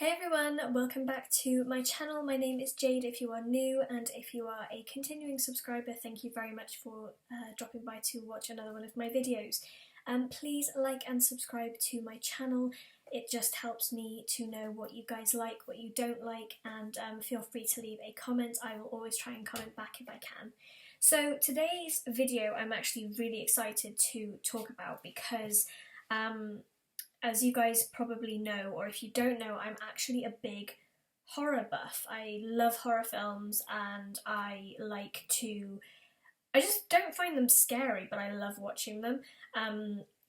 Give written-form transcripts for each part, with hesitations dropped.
Hey everyone, welcome back to my channel. My name is Jade if you are new, and if you are a continuing subscriber, thank you very much for dropping by to watch another one of my videos. Please like and subscribe to my channel. It just helps me to know what you guys like, what you don't like, and feel free to leave a comment. I will always try and comment back if I can. So today's video I'm actually really excited to talk about because as you guys probably know, or if you don't know, I'm actually a big horror buff. I love horror films and I just don't find them scary, but I love watching them.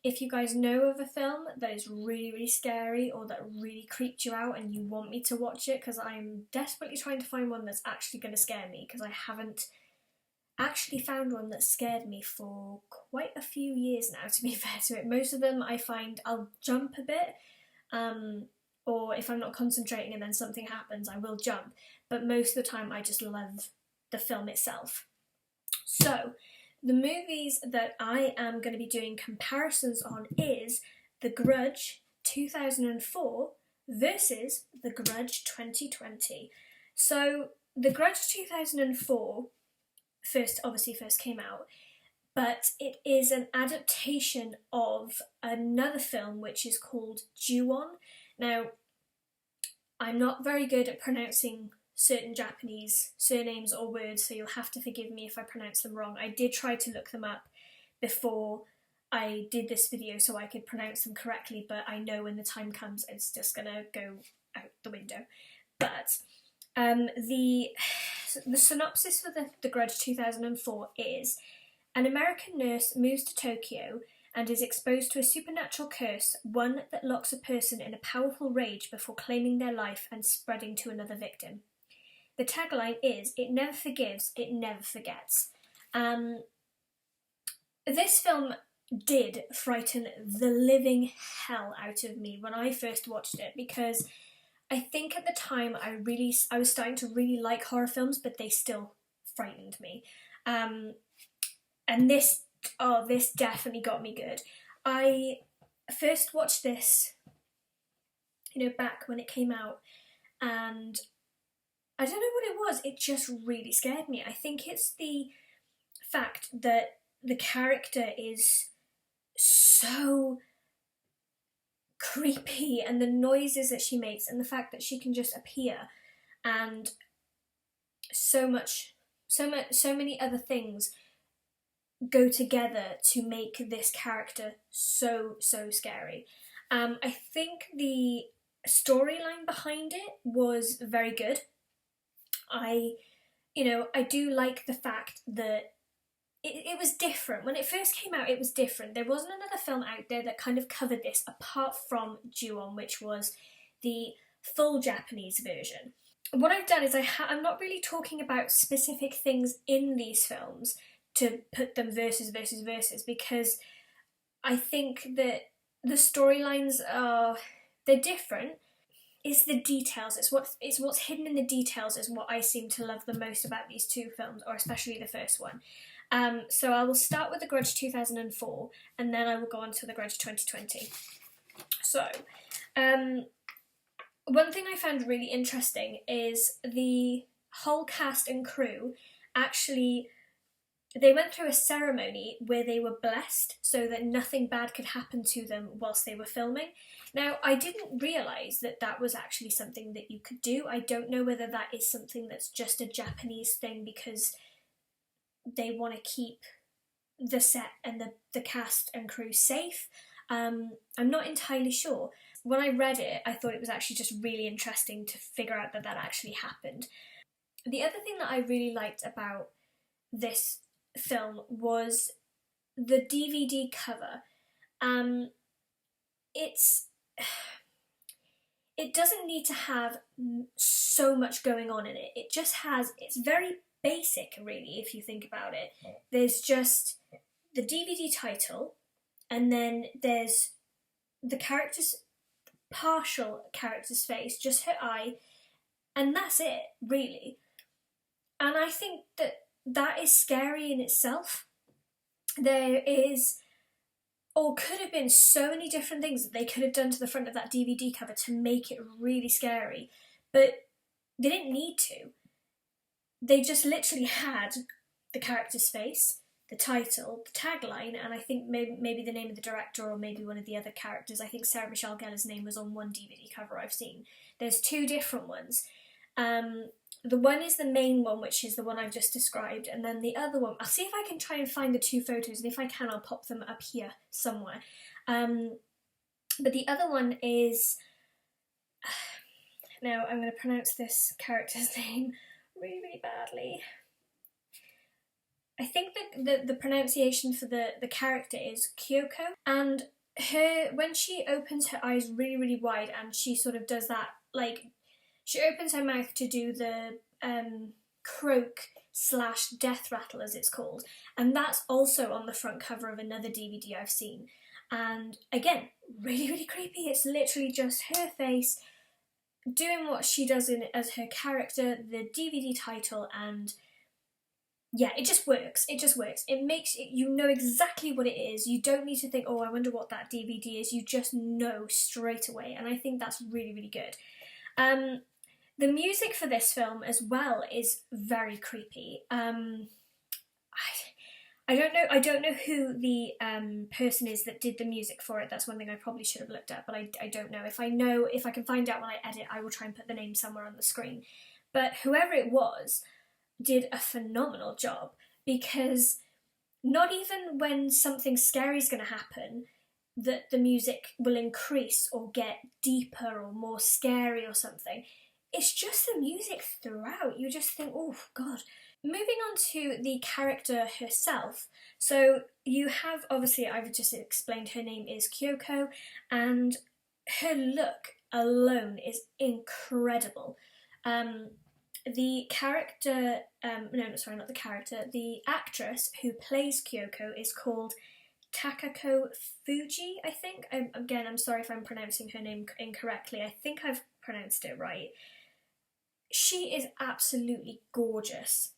If you guys know of a film that is really, really scary or that really creeped you out and you want me to watch it, because I'm desperately trying to find one that's actually going to scare me, because I haven't actually found one that scared me for quite a few years now, to be fair to it. Most of them I find I'll jump a bit, or if I'm not concentrating and then something happens, I will jump. But most of the time I just love the film itself. So, the movies that I am going to be doing comparisons on is The Grudge 2004 versus The Grudge 2020. So, The Grudge 2004 first came out, but it is an adaptation of another film which is called Ju-on. Now, I'm not very good at pronouncing certain Japanese surnames or words, so you'll have to forgive me if I pronounce them wrong. I did try to look them up before I did this video so I could pronounce them correctly, but I know when the time comes it's just gonna go out the window. But the synopsis for The Grudge 2004 is: an American nurse moves to Tokyo and is exposed to a supernatural curse, one that locks a person in a powerful rage before claiming their life and spreading to another victim. The tagline is, "It never forgives, it never forgets." This film did frighten the living hell out of me when I first watched it, because I think at the time I was starting to really like horror films, but they still frightened me. And this definitely got me good. I first watched this, back when it came out, and I don't know what it was, it just really scared me. I think it's the fact that the character is so creepy, and the noises that she makes, and the fact that she can just appear, and so many other things go together to make this character so scary. I think the storyline behind it was very good. I do like the fact that it was different. When it first came out, it was different. There wasn't another film out there that kind of covered this apart from Ju-on, which was the full Japanese version. What I've done is I'm not really talking about specific things in these films to put them versus, because I think that the storylines they're different. It's the details, it's what's hidden in the details is what I seem to love the most about these two films, or especially the first one. So I will start with The Grudge 2004, and then I will go on to The Grudge 2020. So, one thing I found really interesting is the whole cast and crew they went through a ceremony where they were blessed so that nothing bad could happen to them whilst they were filming. Now, I didn't realise that was actually something that you could do. I don't know whether that is something that's just a Japanese thing because they want to keep the set and the cast and crew safe. I'm not entirely sure. When I read it, I thought it was actually just really interesting to figure out that actually happened. The other thing that I really liked about this film was the DVD cover. It doesn't need to have so much going on in it. It's very basic, really, if you think about it. There's just the DVD title, and then there's the partial character's face, just her eye, and that's it, really. And I think that is scary in itself. There is or could have been so many different things that they could have done to the front of that DVD cover to make it really scary, but they didn't need to. They just literally had the character's face, the title, the tagline, and I think maybe the name of the director or maybe one of the other characters. I think Sarah Michelle Gellar's name was on one DVD cover I've seen. There's two different ones. The one is the main one, which is the one I've just described, and then the other one, I'll see if I can try and find the two photos, and if I can, I'll pop them up here somewhere. But the other one is... Now, I'm going to pronounce this character's name really, really badly. I think that the pronunciation for the character is Kyoko, and when she opens her eyes really, really wide, and she sort of does that, like, she opens her mouth to do the croak / death rattle, as it's called, and that's also on the front cover of another DVD I've seen. And again, really, really creepy. It's literally just her face doing what she does as her character, the DVD title, and yeah, it just works. It just works. It makes it, you know exactly what it is. You don't need to think, oh, I wonder what that DVD is. You just know straight away, and I think that's really, really good. The music for this film as well is very creepy. I don't know who the person is that did the music for it. That's one thing I probably should have looked at, but I don't know. If I can find out when I edit, I will try and put the name somewhere on the screen. But whoever it was did a phenomenal job, because not even when something scary is going to happen that the music will increase or get deeper or more scary or something. It's just the music throughout. You just think, oh, God. Moving on to the character herself. So you have, obviously, I've just explained her name is Kyoko, and her look alone is incredible. The character, no, sorry, not the character, the actress who plays Kyoko is called Takako Fuji, I think. Again, I'm sorry if I'm pronouncing her name incorrectly. I think I've pronounced it right. She is absolutely gorgeous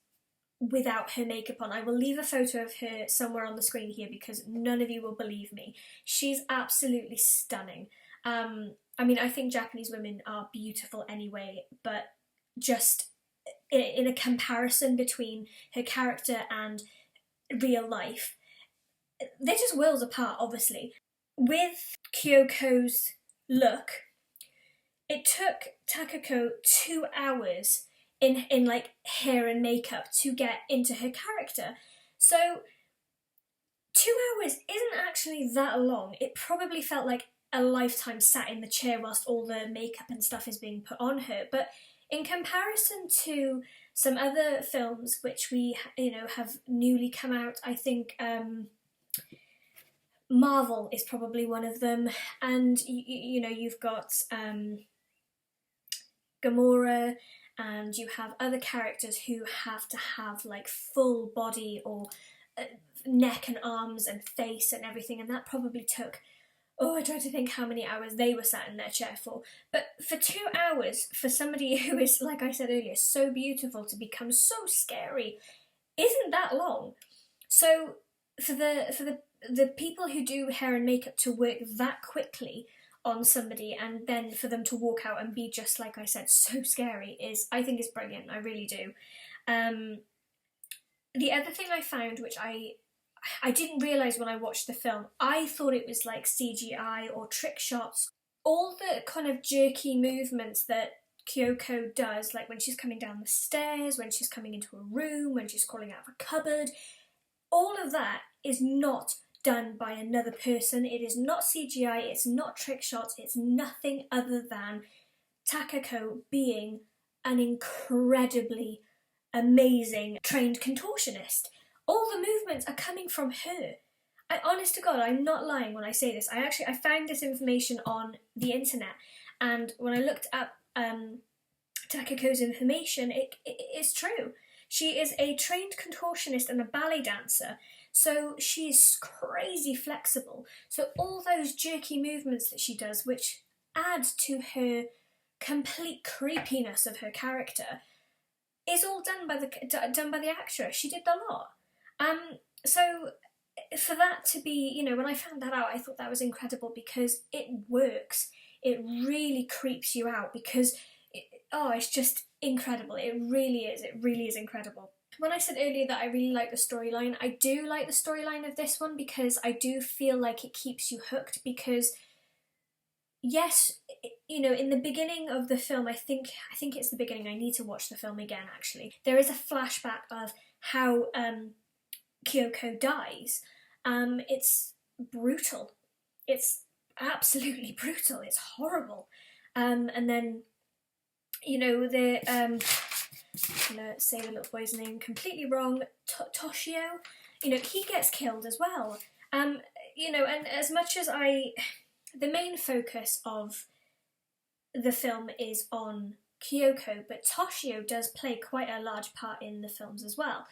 without her makeup on. I will leave a photo of her somewhere on the screen here because none of you will believe me. She's absolutely stunning. I mean, I think Japanese women are beautiful anyway, but just in a comparison between her character and real life, they're just worlds apart, obviously. With Kyoko's look, it took Takako 2 hours in like hair and makeup to get into her character. So 2 hours isn't actually that long. It probably felt like a lifetime sat in the chair whilst all the makeup and stuff is being put on her. But in comparison to some other films which we, have newly come out, I think Marvel is probably one of them, and you've got Gamora, and you have other characters who have to have like full body or neck and arms and face and everything, and that probably took, I try to think how many hours they were sat in their chair for. But for 2 hours, for somebody who is, like I said earlier, so beautiful to become so scary, isn't that long. So for the people who do hair and makeup to work that quickly on somebody and then for them to walk out and be just, like I said, so scary I think is brilliant. I really do. The other thing I found, which I didn't realise when I watched the film, I thought it was like CGI or trick shots. All the kind of jerky movements that Kyoko does, like when she's coming down the stairs, when she's coming into a room, when she's crawling out of a cupboard, all of that is not done by another person. It is not CGI, it's not trick shots, it's nothing other than Takako being an incredibly amazing trained contortionist. All the movements are coming from her. Honest to God, I'm not lying when I say this. I found this information on the internet, and when I looked up Takako's information, it's true. She is a trained contortionist and a ballet dancer, so she's crazy flexible. So all those jerky movements that she does, which add to her complete creepiness of her character, is all done by the actress. She did the lot. So for that to be, you know, when I found that out, I thought that was incredible because it works. It really creeps you out because, it's just incredible. It really is. It really is incredible. When I said earlier that I really like the storyline, I do like the storyline of this one because I do feel like it keeps you hooked because, yes, you know, in the beginning of the film, I think it's the beginning, I need to watch the film again actually, there is a flashback of how Kyoko dies. It's brutal. It's absolutely brutal. It's horrible. And then, you know, I'm gonna say the little boy's name completely wrong. Toshio, you know, he gets killed as well. You know, and as much as the main focus of the film is on Kyoko, but Toshio does play quite a large part in the films as well.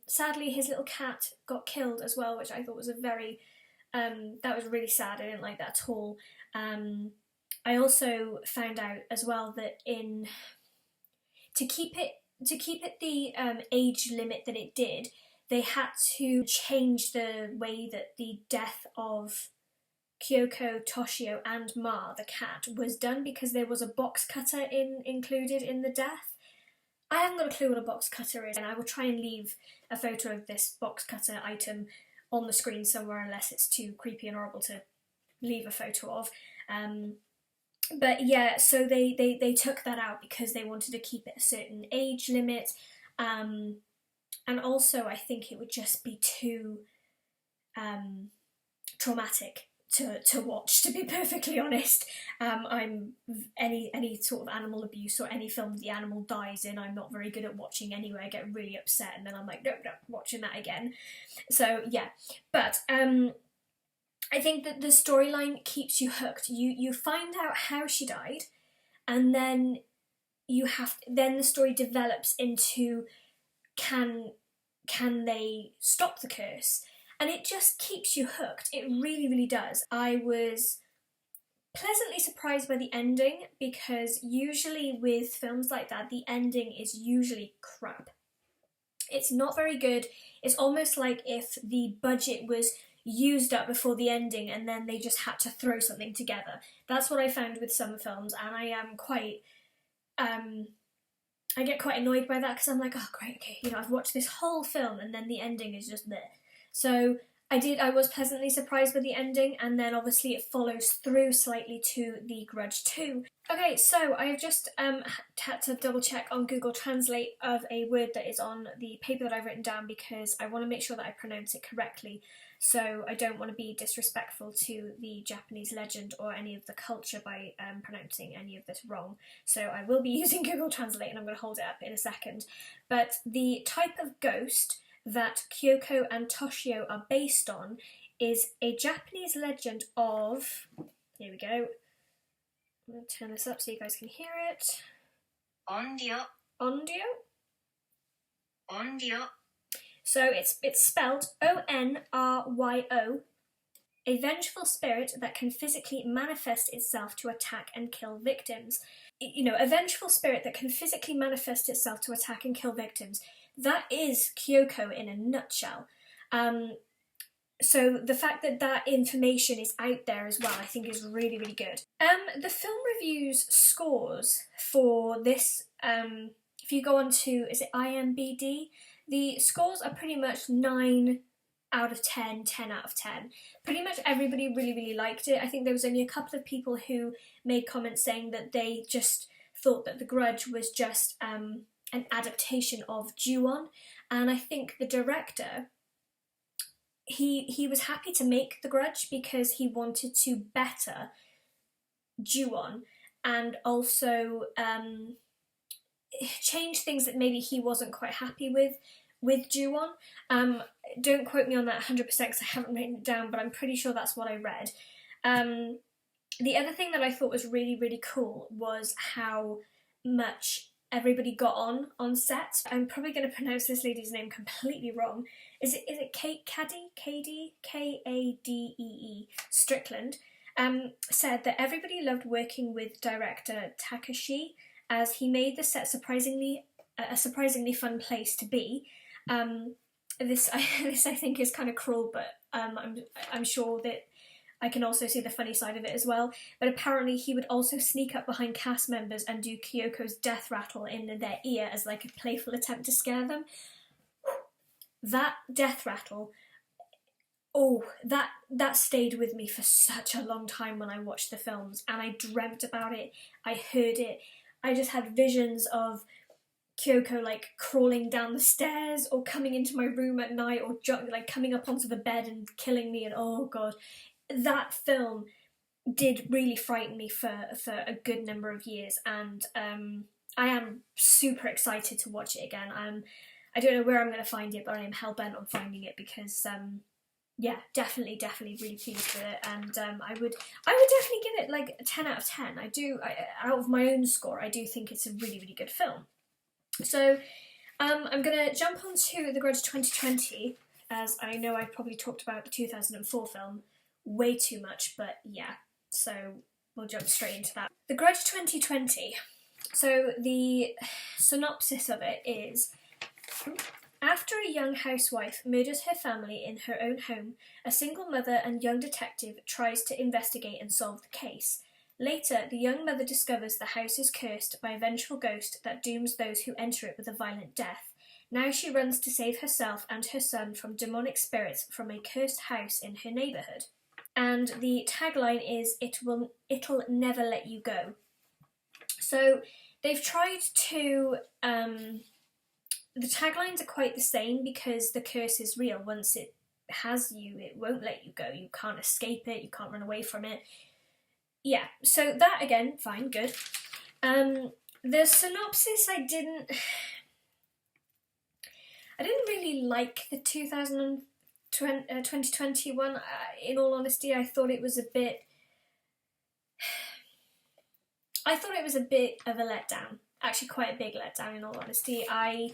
Sadly, his little cat got killed as well, which I thought was that was really sad. I didn't like that at all. I also found out as well that to keep it the age limit that it did, they had to change the way that the death of Kyoko, Toshio and Ma, the cat, was done because there was a box cutter included in the death. I haven't got a clue what a box cutter is, and I will try and leave a photo of this box cutter item on the screen somewhere unless it's too creepy and horrible to leave a photo of. But yeah, so they took that out because they wanted to keep it a certain age limit, and also I think it would just be too traumatic to watch, to be perfectly honest. I'm any sort of animal abuse or any film the animal dies in, I'm not very good at watching anyway. I get really upset and then I'm like, no, watching that again. So yeah, but I think that the storyline keeps you hooked. You find out how she died, and then then the story develops into can they stop the curse? And it just keeps you hooked. It really, really does. I was pleasantly surprised by the ending because usually with films like that, the ending is usually crap. It's not very good. It's almost like if the budget was used up before the ending and then they just had to throw something together. That's what I found with some films, and I am quite... I get quite annoyed by that because I'm like, oh great, okay, you know, I've watched this whole film and then the ending is just there. So I was pleasantly surprised with the ending, and then obviously it follows through slightly to The Grudge 2. Okay, so I have just had to double check on Google Translate of a word that is on the paper that I've written down because I want to make sure that I pronounce it correctly. So I don't want to be disrespectful to the Japanese legend or any of the culture by pronouncing any of this wrong. So I will be using Google Translate and I'm going to hold it up in a second. But the type of ghost that Kyoko and Toshio are based on is a Japanese legend of... Here we go. I'm going to turn this up so you guys can hear it. Onryo. Onryo? Onryo. So it's spelled O-N-R-Y-O. A vengeful spirit that can physically manifest itself to attack and kill victims. You know, a vengeful spirit that can physically manifest itself to attack and kill victims. That is Kyoko in a nutshell. So the fact that that information is out there as well, I think is really, really good. The film reviews scores for this, if you go on to, is it IMBD? The scores are pretty much 9 out of 10, 10 out of 10. Pretty much everybody really, really liked it. I think there was only a couple of people who made comments saying that they just thought that The Grudge was just an adaptation of Ju-on, and I think the director, he was happy to make The Grudge because he wanted to better Ju-on and also change things that maybe he wasn't quite happy with Ju-on. Don't quote me on that 100% because I haven't written it down, but I'm pretty sure that's what I read. The other thing that I thought was really, really cool was how much everybody got on set. I'm probably going to pronounce this lady's name completely wrong. Is it Kate Caddy? K-A-D-E-E Strickland said that everybody loved working with director Takashi as he made the set a surprisingly fun place to be. this this I think is kind of cruel, but I'm sure that I can also see the funny side of it as well. But apparently he would also sneak up behind cast members and do Kyoko's death rattle in their ear as like a playful attempt to scare them. That death rattle, oh, that stayed with me for such a long time when I watched the films, and I dreamt about it, I heard it, I just had visions of Kyoko like crawling down the stairs or coming into my room at night or like coming up onto the bed and killing me, and oh god, that film did really frighten me for a good number of years, and I am super excited to watch it again. I don't know where I'm going to find it, but I am hell-bent on finding it because yeah, definitely really pleased with it, and I would definitely give it like a 10 out of 10. Out of my own score, I do think it's a really good film. So I'm going to jump onto The Grudge 2020, as I know I've probably talked about the 2004 film way too much, but yeah, so we'll jump straight into that. The Grudge 2020. So the synopsis of it is: after a young housewife murders her family in her own home, a single mother and young detective tries to investigate and solve the case. Later, the young mother discovers the house is cursed by a vengeful ghost that dooms those who enter it with a violent death. Now she runs to save herself and her son from demonic spirits from a cursed house in her neighbourhood. And the tagline is, it'll never let you go. So they've tried to... the taglines are quite the same because the curse is real. Once it has you, it won't let you go. You can't escape it, you can't run away from it. Yeah, so that again, fine, good. The synopsis, I didn't really like the 2021. In all honesty, I thought it was a bit of a letdown. Actually, quite a big letdown, in all honesty. I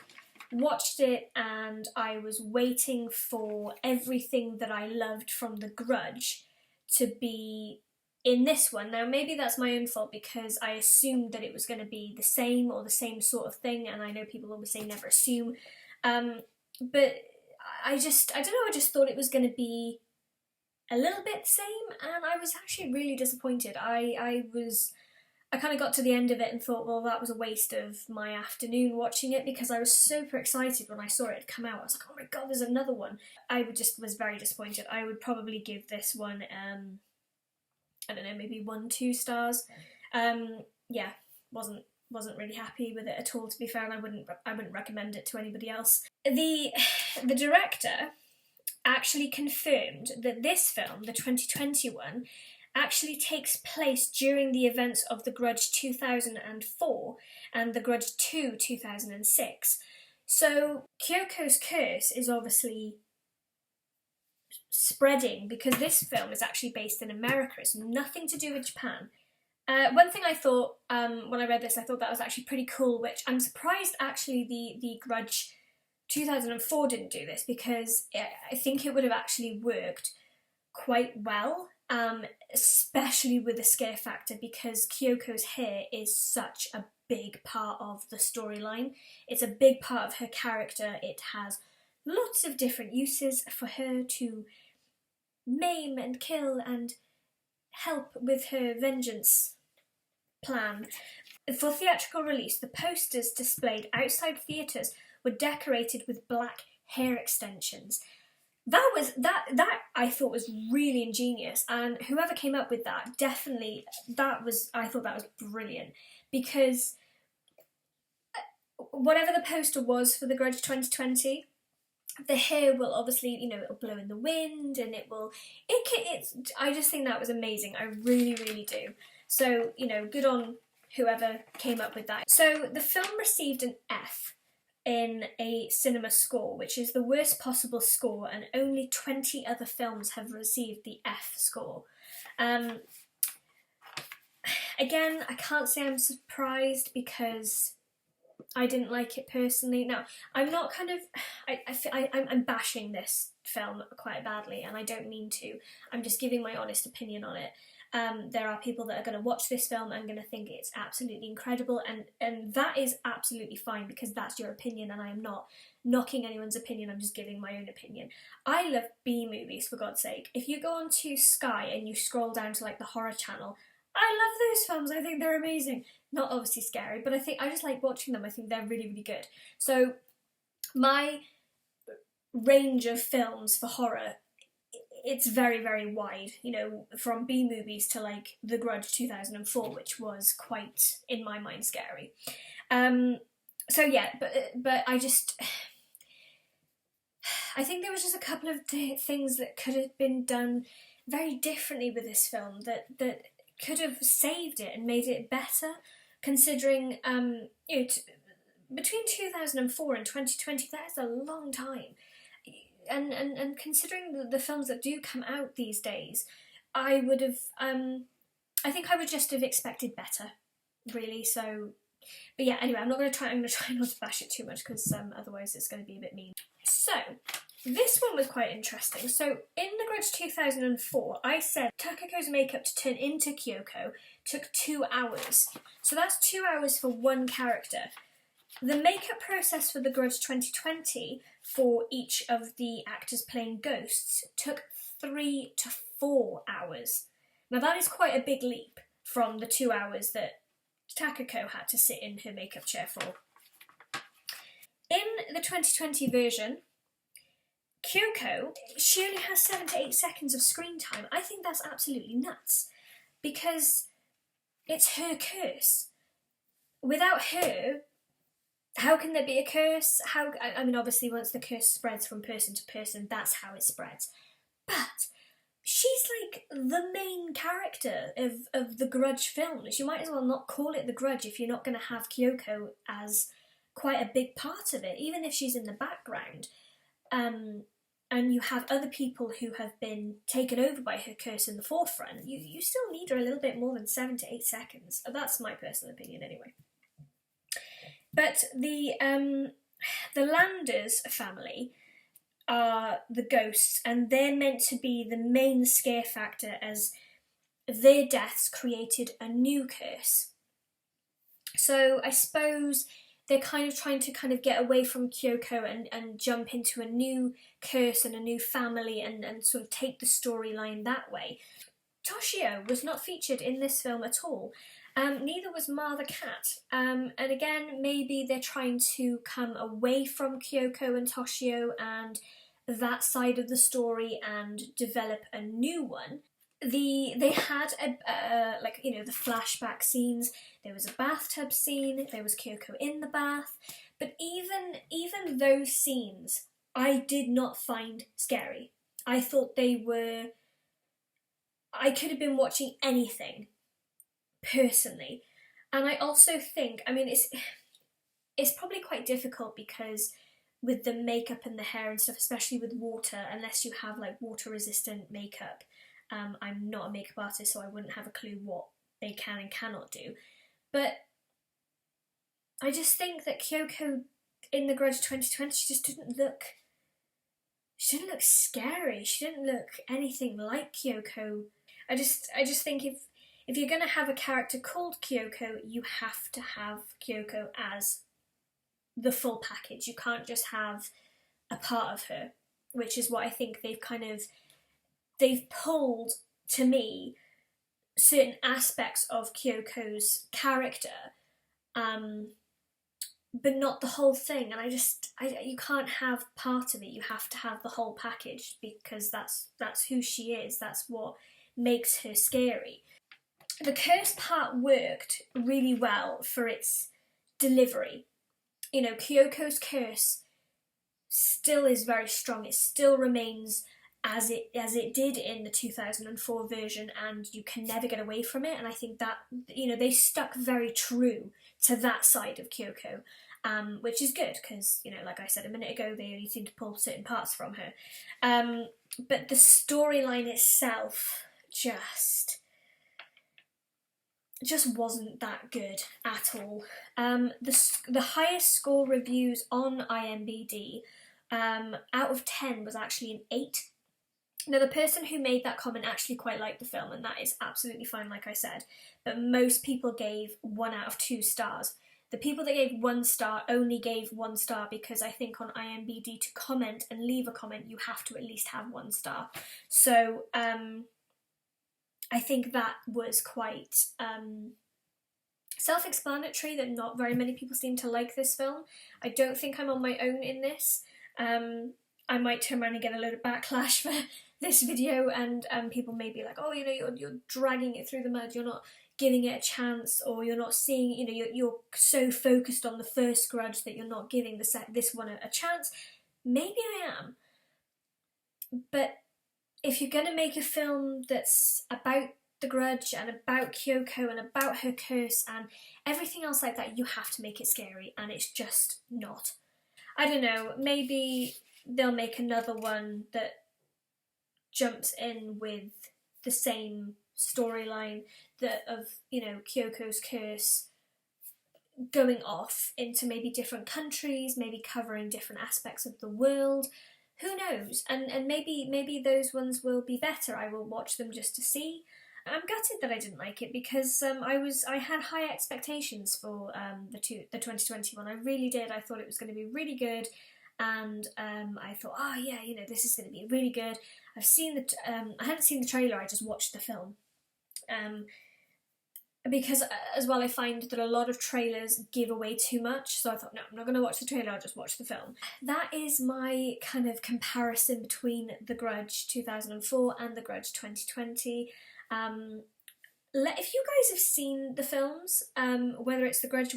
watched it and I was waiting for everything that I loved from The Grudge to be in this one. Now, maybe that's my own fault because I assumed that it was going to be the same or the same sort of thing, and I know people always say never assume. But I don't know, I just thought it was going to be a little bit the same, and I was actually really disappointed. I kind of got to the end of it and thought, well, that was a waste of my afternoon watching it, because I was super excited when I saw it had come out. I was like, oh my god, there's another one. I was very disappointed. I would probably give this one, I don't know, maybe 1-2 stars. Yeah, wasn't really happy with it at all, to be fair, and I wouldn't recommend it to anybody else. The director actually confirmed that this film, the 2021, actually takes place during the events of The Grudge 2004 and The Grudge 2 2006. So Kyoko's curse is obviously spreading because this film is actually based in America. It's nothing to do with Japan. One thing I thought when I read this, I thought that was actually pretty cool, which I'm surprised actually the Grudge 2004 didn't do this, because I think it would have actually worked quite well, especially with the scare factor, because Kyoko's hair is such a big part of the storyline. It's a big part of her character. It has lots of different uses for her to maim and kill and help with her vengeance plan. For theatrical release, the posters displayed outside theatres were decorated with black hair extensions. That I thought was really ingenious, and whoever came up with that, definitely, I thought that was brilliant, because whatever the poster was for The Grudge 2020, the hair will obviously, it'll blow in the wind, and I just think that was amazing. I really do. So, good on whoever came up with that. So the film received an F in a cinema score, which is the worst possible score, and only 20 other films have received the F score. Again, I can't say I'm surprised because I didn't like it personally. Now, I'm not I'm bashing this film quite badly, and I don't mean to. I'm just giving my honest opinion on it. There are people that are going to watch this film and going to think it's absolutely incredible, and that is absolutely fine, because that's your opinion, and I am not knocking anyone's opinion, I'm just giving my own opinion. I love B movies, for God's sake. If you go onto Sky and you scroll down to like the horror channel, I love those films. I think they're amazing. Not obviously scary, but I just like watching them. I think they're really, really good. So my range of films for horror, it's very, very wide, you know, from B movies to like The Grudge 2004, which was quite, in my mind, scary. So yeah, but I think there was just a couple of things that could have been done very differently with this film that could have saved it and made it better, considering you know, between 2004 and 2020, that's a long time. And considering the films that do come out these days, I would have, I think I would just have expected better, really. So, but yeah, anyway, I'm going to try not to bash it too much, because otherwise it's going to be a bit mean. So, this one was quite interesting. So, in The Grudge 2004, I said Takako's makeup to turn into Kyoko took 2 hours. So that's 2 hours for one character. The makeup process for The Grudge 2020 for each of the actors playing ghosts took 3 to 4 hours. Now that is quite a big leap from the 2 hours that Takako had to sit in her makeup chair for. In the 2020 version, Kyoko, she only has 7 to 8 seconds of screen time. I think that's absolutely nuts, because it's her curse. Without her, how can there be a curse? I mean, obviously, once the curse spreads from person to person, that's how it spreads. But she's like the main character of the Grudge films. You might as well not call it The Grudge if you're not going to have Kyoko as quite a big part of it, even if she's in the background. And you have other people who have been taken over by her curse in the forefront. You still need her a little bit more than 7 to 8 seconds. That's my personal opinion, anyway. But the Landers family are the ghosts, and they're meant to be the main scare factor, as their deaths created a new curse. So I suppose they're kind of trying to kind of get away from Kyoko and jump into a new curse and a new family, and sort of take the storyline that way. Toshio was not featured in this film at all. Neither was Ma the cat. And again, maybe they're trying to come away from Kyoko and Toshio and that side of the story and develop a new one. They had like, you know, the flashback scenes. There was a bathtub scene. There was Kyoko in the bath. But even those scenes, I did not find scary. I thought they were. I could have been watching anything, personally. And I also think, I mean, it's probably quite difficult, because with the makeup and the hair and stuff, especially with water, unless you have like water resistant makeup. I'm not a makeup artist, so I wouldn't have a clue what they can and cannot do. But I just think that Kyoko in The Grudge 2020, she didn't look scary. She didn't look anything like Kyoko. I just think if you're going to have a character called Kyoko, you have to have Kyoko as the full package. You can't just have a part of her, which is what I think they've pulled, to me, certain aspects of Kyoko's character, but not the whole thing. And you can't have part of it. You have to have the whole package, because that's who she is. That's what makes her scary. The curse part worked really well for its delivery. You know, Kyoko's curse still is very strong. It still remains as it did in the 2004 version, and you can never get away from it. And I think that, you know, they stuck very true to that side of Kyoko, which is good, because, you know, like I said a minute ago, they only seem to pull certain parts from her. But the storyline itself just wasn't that good at all. The highest score reviews on IMDb out of 10 was actually an 8. Now, the person who made that comment actually quite liked the film, and that is absolutely fine, like I said, but most people gave 1 out of 2 stars. The people that gave 1 star only gave 1 star because I think on IMDb to comment and leave a comment you have to at least have 1 star. So I think that was quite self-explanatory that not very many people seem to like this film. I don't think I'm on my own in this. I might turn around and get a load of backlash for this video, and people may be like, oh, you know, you're dragging it through the mud, you're not giving it a chance, or you're not seeing, you know, you're so focused on the first Grudge that you're not giving this one a chance. Maybe I am, but if you're going to make a film that's about the Grudge and about Kyoko and about her curse and everything else like that, you have to make it scary, and it's just not. I don't know, maybe they'll make another one that jumps in with the same storyline that of, you know, Kyoko's curse going off into maybe different countries, maybe covering different aspects of the world. Who knows? And maybe those ones will be better. I will watch them just to see. I'm gutted that I didn't like it because I had high expectations for the 2021. I really did. I thought it was going to be really good. And I thought, oh yeah, you know, this is going to be really good. I've seen the, I hadn't seen the trailer, I just watched the film. Because as well I find that a lot of trailers give away too much, so I thought, no, I'm not going to watch the trailer, I'll just watch the film. That is my kind of comparison between The Grudge 2004 and The Grudge 2020. If you guys have seen the films, whether it's The Grudge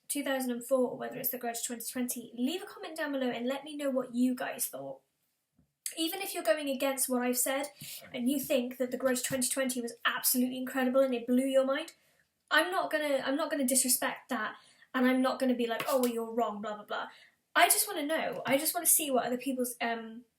2004 or whether it's The Grudge 2020, leave a comment down below and let me know what you guys thought. Even if you're going against what I've said and you think that The Grudge 2020 was absolutely incredible and it blew your mind, I'm not gonna disrespect that, and I'm not gonna be like, oh well, you're wrong, blah blah blah. I just want to know. I just want to see what other people's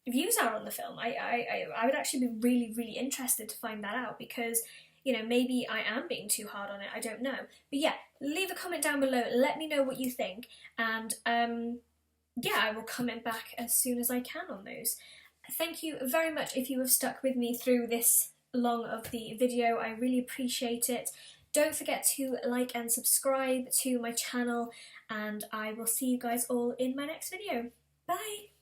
views are on the film. I would actually be really, really interested to find that out, because, you know, maybe I am being too hard on it, I don't know. But yeah, leave a comment down below, let me know what you think, and yeah, I will comment back as soon as I can on those. Thank you very much if you have stuck with me through this long of the video, I really appreciate it. Don't forget to like and subscribe to my channel, and I will see you guys all in my next video. Bye!